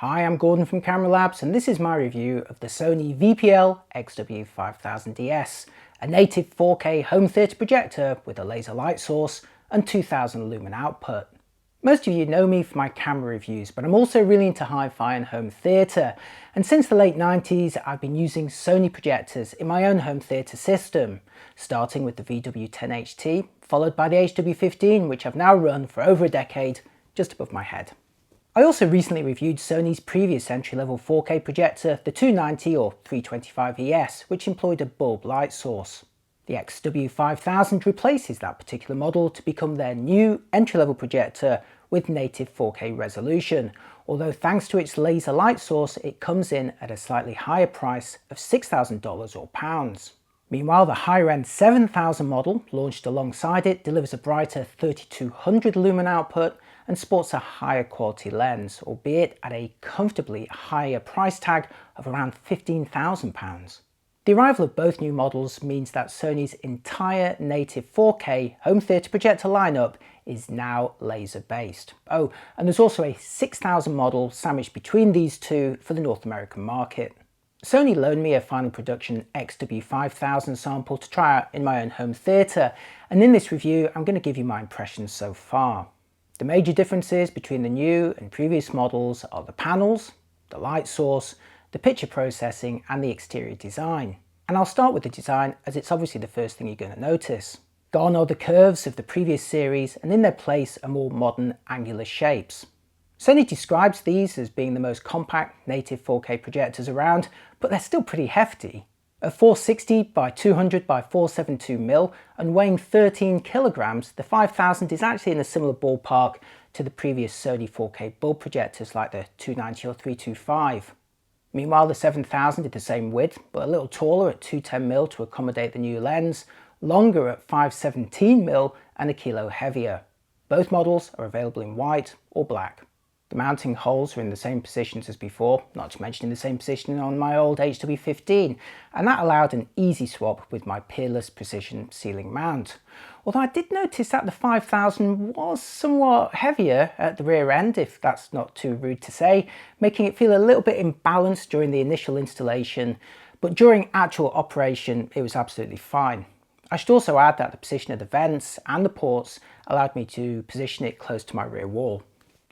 Hi, I'm Gordon from Camera Labs, and this is my review of the Sony VPL-XW5000 ES, a native 4K home theatre projector with a laser light source and 2000 lumen output. Most of you know me for my camera reviews, but I'm also really into hi-fi and home theatre, and since the late 90s I've been using Sony projectors in my own home theatre system, starting with the VW10HT, followed by the HW15, which I've now run for over a decade, just above my head. I also recently reviewed Sony's previous entry-level 4K projector, the 290 or 325 ES, which employed a bulb light source. The XW5000 replaces that particular model to become their new entry-level projector with native 4K resolution, although thanks to its laser light source it comes in at a slightly higher price of $6,000 or pounds. Meanwhile, the higher-end 7000 model, launched alongside it, delivers a brighter 3200 lumen output and sports a higher quality lens, albeit at a comfortably higher price tag of around £15,000. The arrival of both new models means that Sony's entire native 4K home theatre projector lineup is now laser based. Oh, and there's also a 6000 model sandwiched between these two for the North American market. Sony loaned me a final production XW5000 sample to try out in my own home theatre, and in this review I'm going to give you my impressions so far. The major differences between the new and previous models are the panels, the light source, the picture processing and the exterior design. And I'll start with the design as it's obviously the first thing you're going to notice. Gone are the curves of the previous series, and in their place are more modern angular shapes. Sony describes these as being the most compact native 4K projectors around, but they're still pretty hefty. At 460 by 200 by 472mm and weighing 13 kilograms, the 5000 is actually in a similar ballpark to the previous Sony 4K bulb projectors like the 290 or 325. Meanwhile, the 7000 is the same width, but a little taller at 210mm to accommodate the new lens, longer at 517mm and a kilo heavier. Both models are available in white or black. The mounting holes are in the same positions as before, not to mention in the same position on my old HW15, and that allowed an easy swap with my Peerless Precision ceiling mount. Although I did notice that the 5000 was somewhat heavier at the rear end, if that's not too rude to say, making it feel a little bit imbalanced during the initial installation, but during actual operation it was absolutely fine. I should also add that the position of the vents and the ports allowed me to position it close to my rear wall.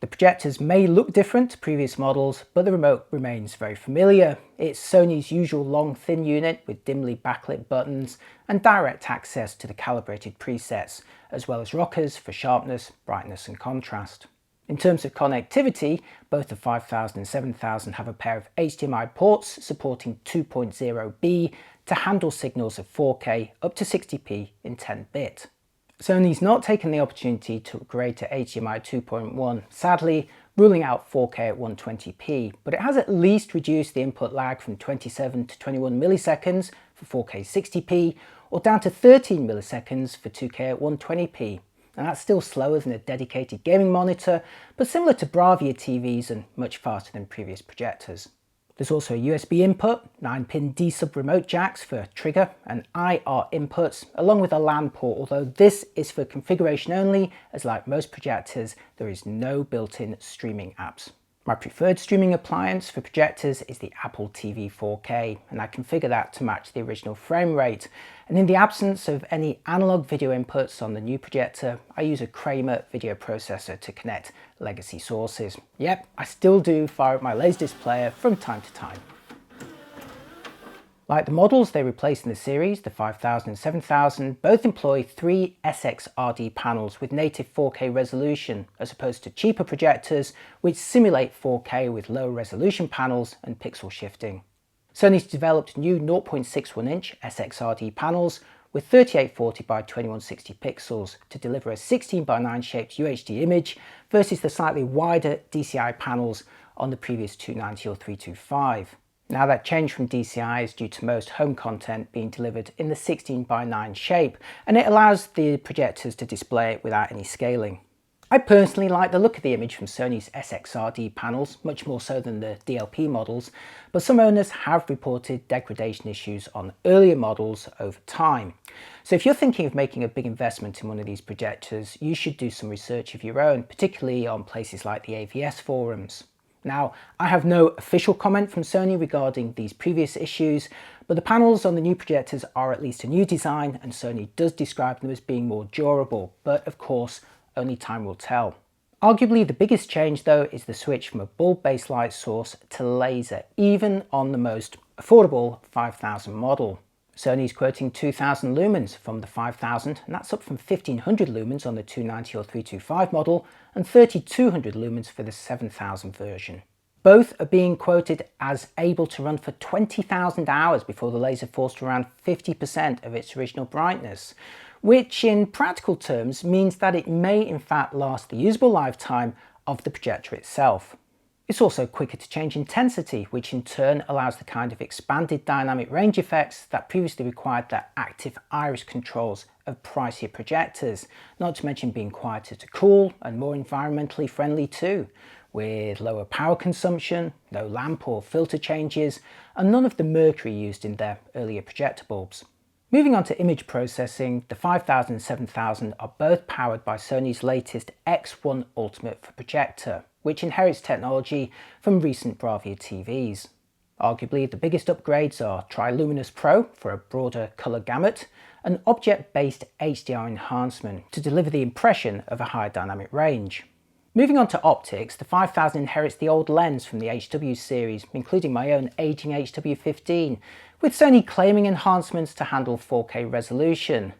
The projectors may look different to previous models, but the remote remains very familiar. It's Sony's usual long thin unit with dimly backlit buttons and direct access to the calibrated presets, as well as rockers for sharpness, brightness and contrast. In terms of connectivity, both the 5000 and 7000 have a pair of HDMI ports supporting 2.0B to handle signals of 4K up to 60p in 10-bit. Sony's not taken the opportunity to upgrade to HDMI 2.1, sadly ruling out 4K at 120p, but it has at least reduced the input lag from 27 to 21 milliseconds for 4K 60p, or down to 13 milliseconds for 2K at 120p. And that's still slower than a dedicated gaming monitor, but similar to Bravia TVs and much faster than previous projectors. There's also a USB input, 9-pin D-sub remote jacks for trigger and IR inputs, along with a LAN port, although this is for configuration only, as like most projectors, there is no built-in streaming apps. My preferred streaming appliance for projectors is the Apple TV 4K, and I configure that to match the original frame rate. And in the absence of any analog video inputs on the new projector, I use a Kramer video processor to connect legacy sources. Yep, I still do fire up my Laserdisc player from time to time. Like the models they replaced in the series, the 5000 and 7000 both employ 3 SXRD panels with native 4K resolution, as opposed to cheaper projectors which simulate 4K with low resolution panels and pixel shifting. Sony's developed new 0.61-inch SXRD panels with 3840 by 2160 pixels to deliver a 16:9 shaped UHD image versus the slightly wider DCI panels on the previous 290 or 325. Now that change from DCI is due to most home content being delivered in the 16:9 shape, and it allows the projectors to display it without any scaling. I personally like the look of the image from Sony's SXRD panels, much more so than the DLP models, but some owners have reported degradation issues on earlier models over time. So if you're thinking of making a big investment in one of these projectors, you should do some research of your own, particularly on places like the AVS forums. Now, I have no official comment from Sony regarding these previous issues, but the panels on the new projectors are at least a new design, and Sony does describe them as being more durable, but of course, only time will tell. Arguably the biggest change though is the switch from a bulb-based light source to laser, even on the most affordable 5000 model. Sony's quoting 2000 lumens from the 5000, and that's up from 1500 lumens on the 290 or 325 model and 3200 lumens for the 7000 version. Both are being quoted as able to run for 20,000 hours before the laser falls to around 50% of its original brightness, which in practical terms means that it may in fact last the usable lifetime of the projector itself. It's also quicker to change intensity, which in turn allows the kind of expanded dynamic range effects that previously required the active iris controls of pricier projectors, not to mention being quieter to cool and more environmentally friendly too, with lower power consumption, no lamp or filter changes, and none of the mercury used in their earlier projector bulbs. Moving on to image processing, the 5000 and 7000 are both powered by Sony's latest X1 Ultimate for projector, which inherits technology from recent Bravia TVs. Arguably the biggest upgrades are Triluminous Pro for a broader colour gamut and object-based HDR enhancement to deliver the impression of a higher dynamic range. Moving on to optics, the 5000 inherits the old lens from the HW series, including my own aging HW15, with Sony claiming enhancements to handle 4K resolution.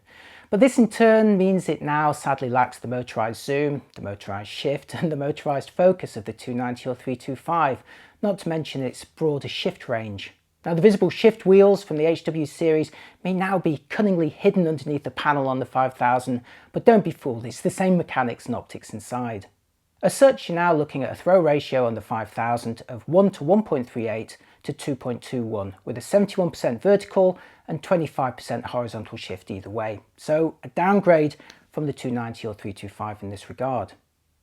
But this in turn means it now sadly lacks the motorized zoom, the motorized shift and the motorized focus of the 290 or 325, not to mention its broader shift range. Now the visible shift wheels from the HW series may now be cunningly hidden underneath the panel on the 5000, but don't be fooled, it's the same mechanics and optics inside. As such, you're now looking at a throw ratio on the 5000 of 1 to 1.38 to 2.21, with a 71% vertical and 25% horizontal shift either way, so a downgrade from the 290 or 325 in this regard.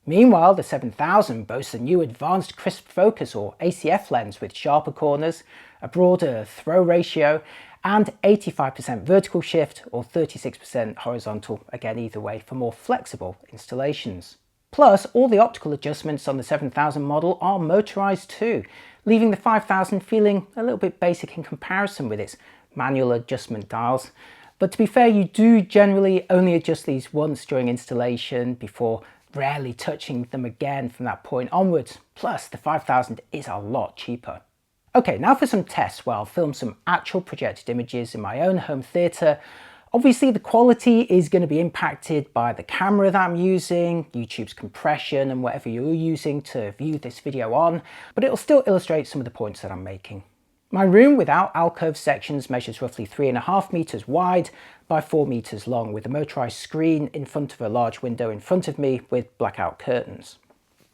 Meanwhile, the 7000 boasts a new advanced crisp focus or ACF lens with sharper corners, a broader throw ratio, and 85% vertical shift or 36% horizontal, again either way, for more flexible installations. Plus, all the optical adjustments on the 7000 model are motorized too, leaving the 5000 feeling a little bit basic in comparison with its manual adjustment dials. But to be fair, you do generally only adjust these once during installation before rarely touching them again from that point onwards. Plus, the 5000 is a lot cheaper. Okay, now for some tests where I'll film some actual projected images in my own home theatre. Obviously the quality is going to be impacted by the camera that I'm using, YouTube's compression and whatever you're using to view this video on, but it'll still illustrate some of the points that I'm making. My room without alcove sections measures roughly 3.5 meters wide by 4 meters long, with a motorized screen in front of a large window in front of me with blackout curtains.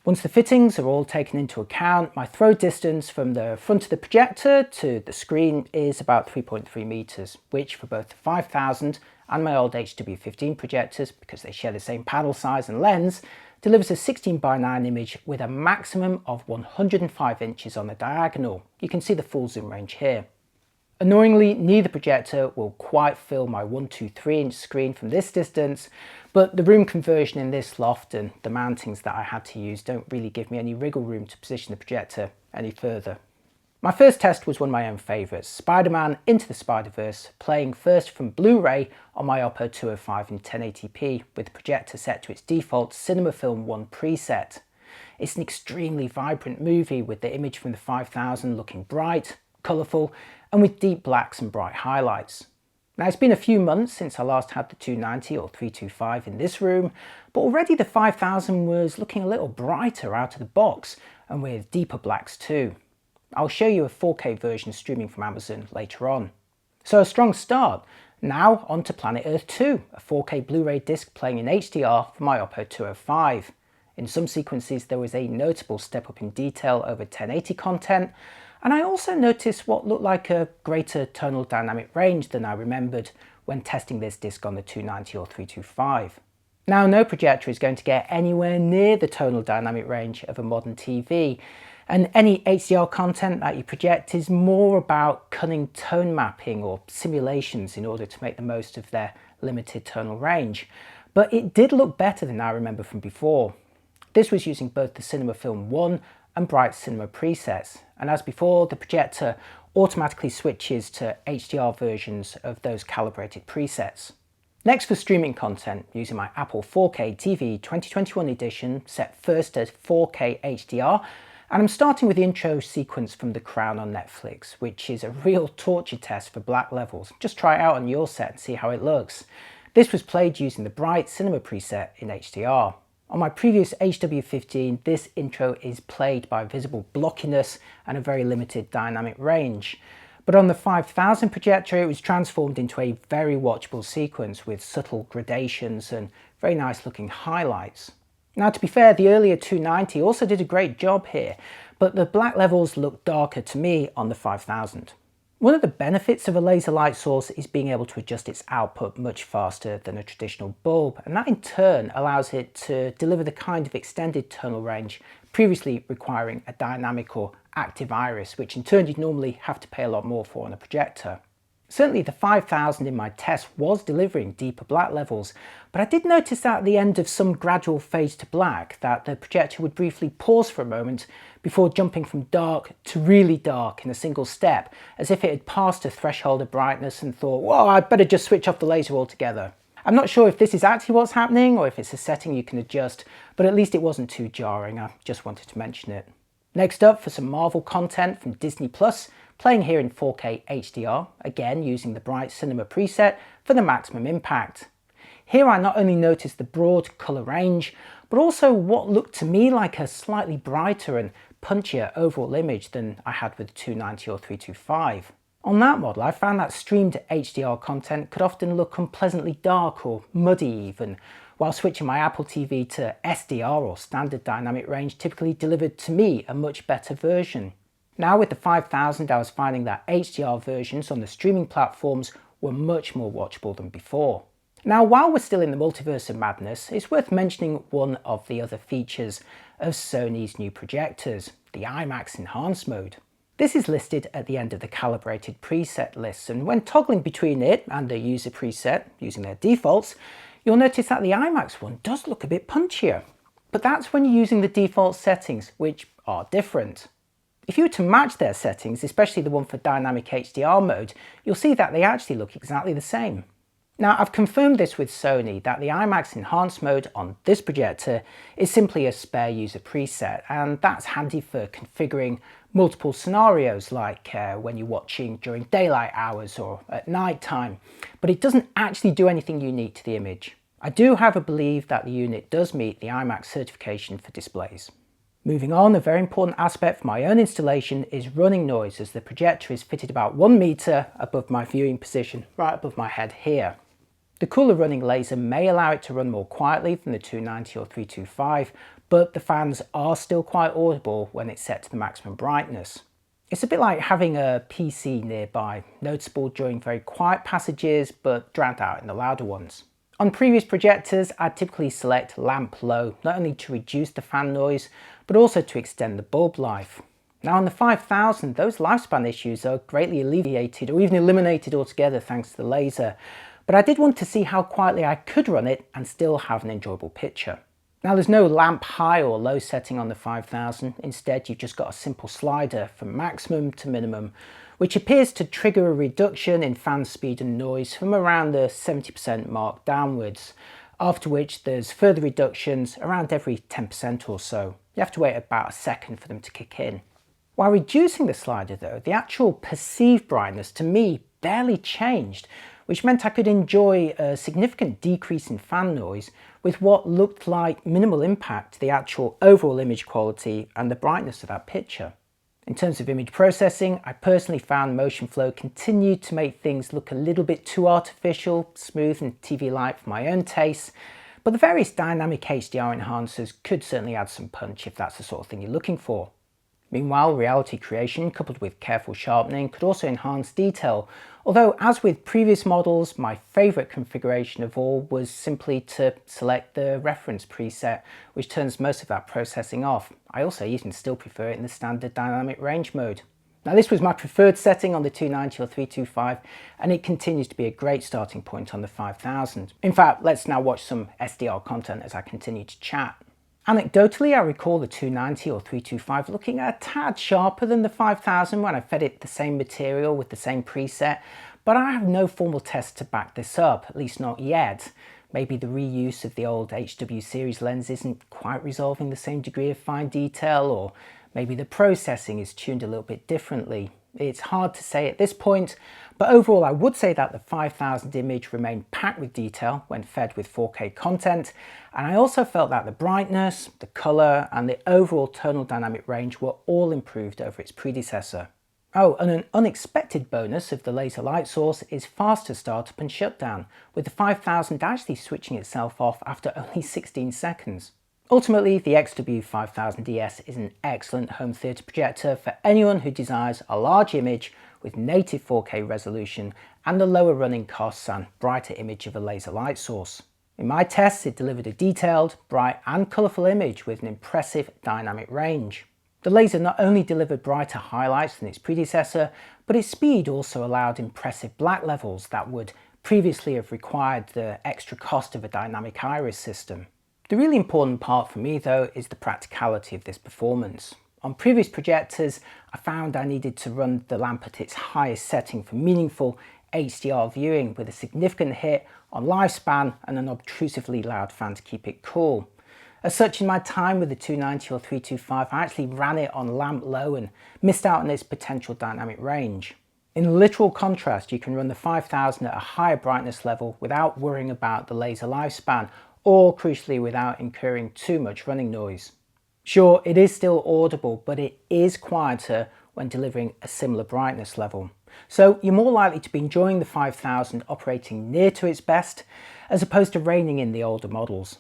Once the fittings are all taken into account, my throw distance from the front of the projector to the screen is about 3.3 meters, which for both the 5000 and my old HW15 projectors, because they share the same panel size and lens, delivers a 16:9 image with a maximum of 105 inches on the diagonal. You can see the full zoom range here. Annoyingly, neither projector will quite fill my 123 inch screen from this distance, but the room conversion in this loft and the mountings that I had to use don't really give me any wriggle room to position the projector any further. My first test was one of my own favourites, Spider-Man Into the Spider-Verse, playing first from Blu Ray on my Oppo 205 in 1080p, with the projector set to its default Cinema Film 1 preset. It's an extremely vibrant movie, with the image from the 5000 looking bright, colourful, and with deep blacks and bright highlights. Now it's been a few months since I last had the 290 or 325 in this room, but already the 5000 was looking a little brighter out of the box and with deeper blacks too. I'll show you a 4K version streaming from Amazon later on. So a strong start. Now on to Planet Earth 2, a 4K Blu Ray disc playing in HDR for my Oppo 205. In some sequences there was a notable step up in detail over 1080 content, and I also noticed what looked like a greater tonal dynamic range than I remembered when testing this disc on the 290 or 325. Now no projector is going to get anywhere near the tonal dynamic range of a modern TV, and any HDR content that you project is more about cunning tone mapping or simulations in order to make the most of their limited tonal range. But it did look better than I remember from before. This was using both the Cinema Film 1 and bright cinema presets, and as before, the projector automatically switches to HDR versions of those calibrated presets. Next, for streaming content, using my Apple 4K TV 2021 edition set first at 4K HDR, and I'm starting with the intro sequence from The Crown on Netflix, which is a real torture test for black levels. Just try it out on your set and see how it looks. This was played using the bright cinema preset in HDR. On my previous HW15, this intro is played by visible blockiness and a very limited dynamic range. But on the 5000 projector, it was transformed into a very watchable sequence with subtle gradations and very nice looking highlights. Now, to be fair, the earlier 290 also did a great job here, but the black levels look darker to me on the 5000. One of the benefits of a laser light source is being able to adjust its output much faster than a traditional bulb, and that in turn allows it to deliver the kind of extended tonal range previously requiring a dynamic or active iris, which in turn you'd normally have to pay a lot more for on a projector. Certainly the 5000 in my test was delivering deeper black levels, but I did notice that at the end of some gradual fade to black that the projector would briefly pause for a moment before jumping from dark to really dark in a single step, as if it had passed a threshold of brightness and thought, whoa, I'd better just switch off the laser altogether. I'm not sure if this is actually what's happening or if it's a setting you can adjust, but at least it wasn't too jarring. I just wanted to mention it. Next up, for some Marvel content from Disney+, playing here in 4K HDR, again using the bright cinema preset for the maximum impact. Here I not only noticed the broad colour range, but also what looked to me like a slightly brighter and punchier overall image than I had with the 290 or 325. On that model, I found that streamed HDR content could often look unpleasantly dark or muddy even, while switching my Apple TV to SDR or standard dynamic range typically delivered to me a much better version. Now with the 5000, I was finding that HDR versions on the streaming platforms were much more watchable than before. Now, while we're still in the multiverse of madness, it's worth mentioning one of the other features of Sony's new projectors, the IMAX Enhanced mode. This is listed at the end of the calibrated preset list, and when toggling between it and the user preset using their defaults, you'll notice that the IMAX one does look a bit punchier. But that's when you're using the default settings, which are different. If you were to match their settings, especially the one for dynamic HDR mode, you'll see that they actually look exactly the same. Now, I've confirmed this with Sony that the IMAX Enhanced mode on this projector is simply a spare user preset, and that's handy for configuring multiple scenarios like when you're watching during daylight hours or at night time, but it doesn't actually do anything unique to the image. I do however believe that the unit does meet the IMAX certification for displays. Moving on, a very important aspect for my own installation is running noise, as the projector is fitted about 1 meter above my viewing position, right above my head here. The cooler running laser may allow it to run more quietly than the 290 or 325, but the fans are still quite audible when it's set to the maximum brightness. It's a bit like having a PC nearby, noticeable during very quiet passages but drowned out in the louder ones. On previous projectors, I'd typically select lamp low, not only to reduce the fan noise, but also to extend the bulb life. Now on the 5000, those lifespan issues are greatly alleviated or even eliminated altogether thanks to the laser, but I did want to see how quietly I could run it and still have an enjoyable picture. Now there's no lamp high or low setting on the 5000, instead you've just got a simple slider from maximum to minimum, which appears to trigger a reduction in fan speed and noise from around the 70% mark downwards, after which there's further reductions around every 10% or so. You have to wait about a second for them to kick in. While reducing the slider though, the actual perceived brightness to me barely changed, which meant I could enjoy a significant decrease in fan noise with what looked like minimal impact to the actual overall image quality and the brightness of that picture. In terms of image processing, I personally found motion flow continued to make things look a little bit too artificial, smooth and TV-like for my own tastes, but the various dynamic HDR enhancers could certainly add some punch if that's the sort of thing you're looking for. Meanwhile, reality creation coupled with careful sharpening could also enhance detail, although as with previous models, my favourite configuration of all was simply to select the reference preset, which turns most of that processing off. I also even still prefer it in the standard dynamic range mode. Now this was my preferred setting on the 290 or 325, and it continues to be a great starting point on the 5000. In fact, let's now watch some SDR content as I continue to chat. Anecdotally, I recall the 290 or 325 looking a tad sharper than the 5000 when I fed it the same material with the same preset, but I have no formal tests to back this up, at least not yet. Maybe the reuse of the old HW series lens isn't quite resolving the same degree of fine detail, or maybe the processing is tuned a little bit differently. It's hard to say at this point, but overall I would say that the 5000 image remained packed with detail when fed with 4K content, and I also felt that the brightness, the colour and the overall tonal dynamic range were all improved over its predecessor. Oh, and an unexpected bonus of the laser light source is faster startup and shutdown, with the 5000 actually switching itself off after only 16 seconds. Ultimately, the XW5000 ES is an excellent home theatre projector for anyone who desires a large image with native 4K resolution and the lower running costs and brighter image of a laser light source. In my tests, it delivered a detailed, bright and colourful image with an impressive dynamic range. The laser not only delivered brighter highlights than its predecessor, but its speed also allowed impressive black levels that would previously have required the extra cost of a dynamic iris system. The really important part for me though is the practicality of this performance. On previous projectors, I found I needed to run the lamp at its highest setting for meaningful HDR viewing, with a significant hit on lifespan and an obtrusively loud fan to keep it cool. As such, in my time with the 290 or 325, I actually ran it on lamp low and missed out on its potential dynamic range. In literal contrast, you can run the 5000 at a higher brightness level without worrying about the laser lifespan, or crucially without incurring too much running noise. Sure, it is still audible, but it is quieter when delivering a similar brightness level. So you're more likely to be enjoying the 5000 operating near to its best, as opposed to reining in the older models.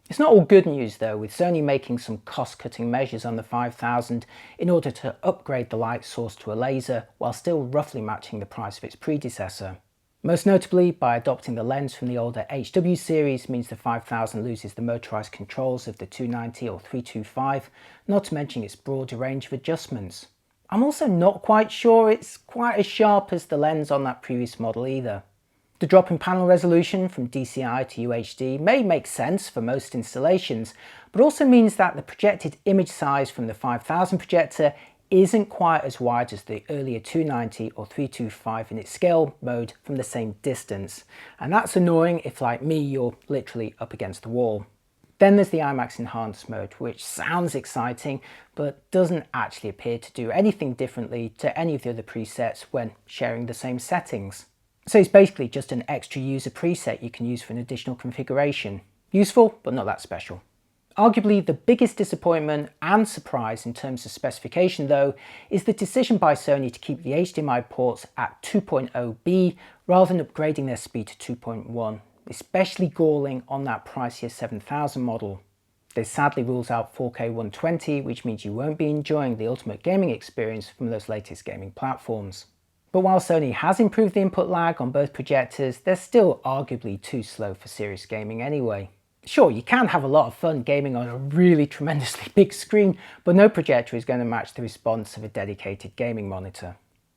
It's not all good news though, with Sony making some cost-cutting measures on the 5000 in order to upgrade the light source to a laser while still roughly matching the price of its predecessor. Most notably, by adopting the lens from the older HW series means the 5000 loses the motorized controls of the 290 or 325, not to mention its broader range of adjustments. I'm also not quite sure it's quite as sharp as the lens on that previous model either. The drop in panel resolution from DCI to UHD may make sense for most installations, but also means that the projected image size from the 5000 projector isn't quite as wide as the earlier 290 or 325 in its scale mode from the same distance, and that's annoying if, like me, you're literally up against the wall. Then there's the IMAX Enhanced mode, which sounds exciting but doesn't actually appear to do anything differently to any of the other presets when sharing the same settings. So it's basically just an extra user preset you can use for an additional configuration. Useful, but not that special. Arguably the biggest disappointment and surprise in terms of specification though is the decision by Sony to keep the HDMI ports at 2.0B rather than upgrading their speed to 2.1, especially galling on that pricier 7000 model. This sadly rules out 4K 120, which means you won't be enjoying the ultimate gaming experience from those latest gaming platforms. But while Sony has improved the input lag on both projectors, they're still arguably too slow for serious gaming anyway. Sure, you can have a lot of fun gaming on a really tremendously big screen, but no projector is going to match the response of a dedicated gaming monitor.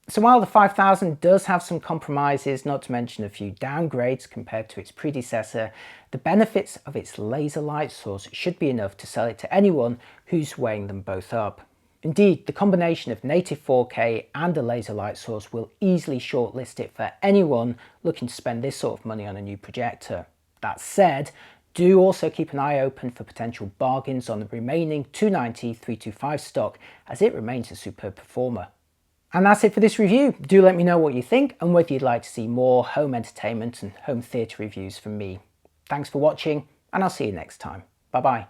So while the 5000 does have some compromises, not to mention a few downgrades compared to its predecessor, the benefits of its laser light source should be enough to sell it to anyone who's weighing them both up. Indeed, the combination of native 4K and a laser light source will easily shortlist it for anyone looking to spend this sort of money on a new projector. That said, do also keep an eye open for potential bargains on the remaining 290/325 stock, as it remains a superb performer. And that's it for this review. Do let me know what you think and whether you'd like to see more home entertainment and home theatre reviews from me. Thanks for watching, and I'll see you next time. Bye bye.